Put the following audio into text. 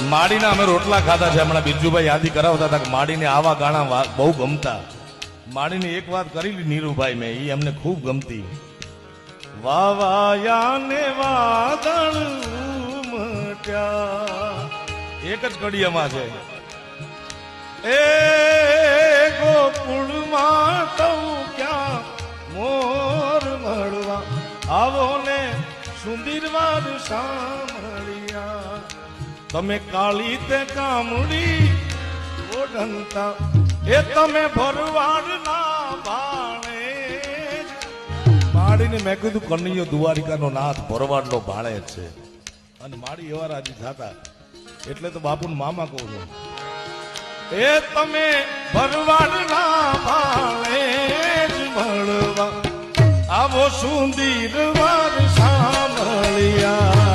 માડીના અમે રોટલા ખાધા છે. હમણાં બિરજુભાઈ યાદી કરાવતા હતા કે માડીને આવા ગાણા બહુ ગમતા. માડીની એક વાત કરેલી નીરુભાઈ મેં, એ અમને ખૂબ ગમતી. વાવાયાને વાદળ ઉમટ્યા, એક જ કડીયામાં છે. એ ગોકુળમાં તો ક્યાં મોર મળવા આવો ને સુંદરવાર સાંભળ્યા. તમે કાળી તે કામડી ઓઢંતા, એ તમે ભરવાડ ના ભાણે. માડીને મેં કીધું કનૈયો દ્વારિકાનો નાથ ભરવાડનો ભાણે જ છે. અને માડી એવા રાજી થતા, એટલે તો બાપુ મામા કહું છું, એ તમે ભરવાડ ના ભાણે જ મળવા આવો સુંદર વાર સાંભળ્યા.